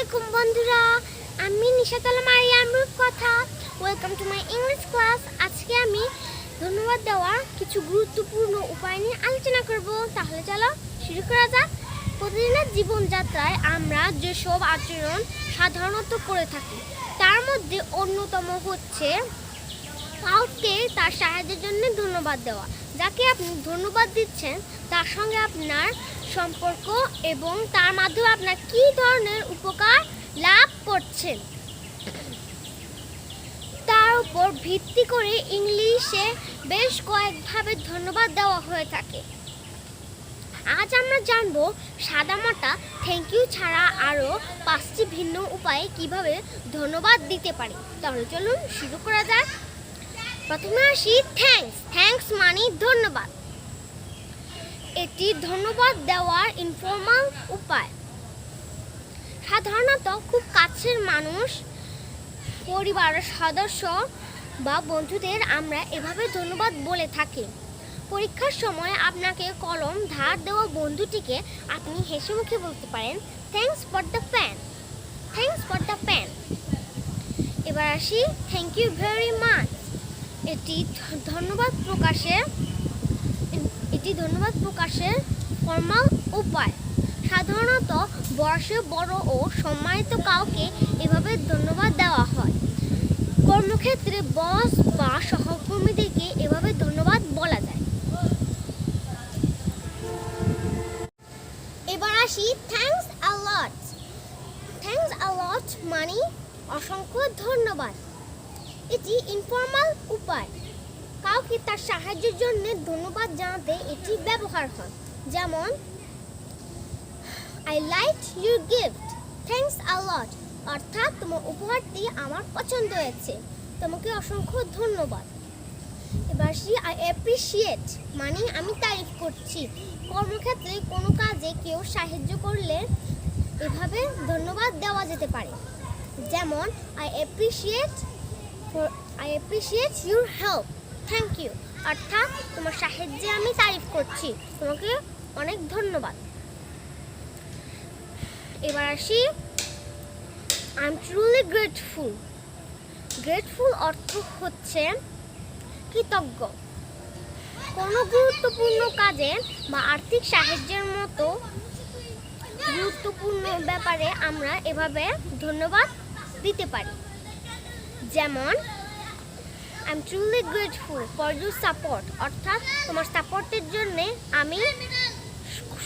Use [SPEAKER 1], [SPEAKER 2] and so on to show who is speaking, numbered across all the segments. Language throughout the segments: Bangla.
[SPEAKER 1] আলাইকুম বন্ধুরা, আমি নিশাত আলম আরিয়ান কথা। Welcome to my English class. আজকে আমি ধন্যবাদ দেওয়ার কিছু গুরুত্বপূর্ণ উপায় নিয়ে আলোচনা করব। তাহলে চলো শুরু করা যাক। প্রতিদিনের জীবনযাত্রায় আমরা যেসব আচরণ সাধারণত করে থাকি তার মধ্যে অন্যতম হচ্ছে কাউকে তার সাহায্যের জন্য ধন্যবাদ দেওয়া। যাকে আপনি ধন্যবাদ দিচ্ছেন তার সঙ্গে আপনার সম্পর্ক এবং তার মাধ্যমে আপনার কী ধরনের উপকার লাভ করছেন তার উপর ভিত্তি করে ইংলিশে বেশ কয়েকভাবে ধন্যবাদ দেওয়া হয়ে থাকে। আজ আমরা জানব সাদামাটা থ্যাংক ইউ ছাড়া আরও 5টি ভিন্ন উপায়ে কিভাবে ধন্যবাদ দিতে পারি। তাহলে চলুন শুরু করা যাক। প্রথমে আসি থ্যাঙ্কস মানে ধন্যবাদ। এটি ধন্যবাদ দেওয়ার ইনফর্মাল উপায়। সাধারণত খুব কাছের মানুষ, পরিবারের সদস্য বা বন্ধুদের আমরা এভাবে ধন্যবাদ বলে থাকি। পরীক্ষার সময় আপনাকে কলম ধার দেওয়া বন্ধুটিকে আপনি হেসে মুখে বলতে পারেন থ্যাঙ্কস ফর দ্য পেন। এবার আসি থ্যাংক ইউ ভেরি মাচ। এটি ধন্যবাদ প্রকাশের ফর্মাল উপায়। সাধারণত বয়সে বড় ও সম্মানিত কাউকে এভাবে ধন্যবাদ দেওয়া হয়। কর্মক্ষেত্রে বস বা সহকর্মীদেরকে এভাবে ধন্যবাদ বলা যায়। এবার আসি থ্যাঙ্কস আ লট মানে অসংখ্য ধন্যবাদ। এটি ইনফর্মাল উপায়। কাউকে তার সাহায্যের জন্য ধন্যবাদ জানাতে এটি ব্যবহার হয়। যেমন I like your gift, thanks a lot, অর্থাৎ তোমার উপহারটি আমার পছন্দ হয়েছে, তোমাকে অসংখ্য ধন্যবাদ। এবার আই অ্যাপ্রিশিয়েট মানে আমি তারিফ করছি। কর্মক্ষেত্রে কোনো কাজে কেউ সাহায্য করলে এভাবে ধন্যবাদ দেওয়া যেতে পারে। যেমন I appreciate your help, thank you, অর্থাৎ তোমার সাহায্যে আমি তারিফ করছি, তোমাকে অনেক ধন্যবাদ। এবার আসি আই এম ট্রুলি গ্রেটফুল অর্থ হচ্ছে কৃতজ্ঞ। কোনো গুরুত্বপূর্ণ কাজে বা আর্থিক সাহায্যের মতো গুরুত্বপূর্ণ ব্যাপারে আমরা এভাবে ধন্যবাদ দিতে পারি। যেমন I am truly grateful for your support, অর্থাৎ তোমার সাপোর্টের জন্য আমি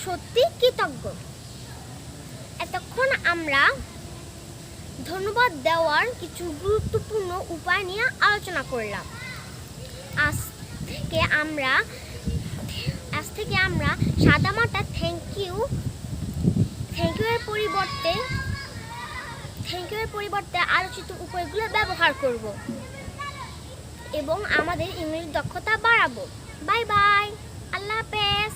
[SPEAKER 1] সত্যি কৃতজ্ঞ। এতক্ষণ আমরা ধন্যবাদ দেওয়ার কিছু গুরুত্বপূর্ণ উপায় নিয়ে আলোচনা করলাম। আজ থেকে আমরা সাদামাটা থ্যাংক ইউ এর পরিবর্তে আলোচিত উপায়গুলো ব্যবহার করব এবং আমাদের ইংরেজি দক্ষতা বাড়াবো। বাই বাই, আল্লাহ হাফেজ।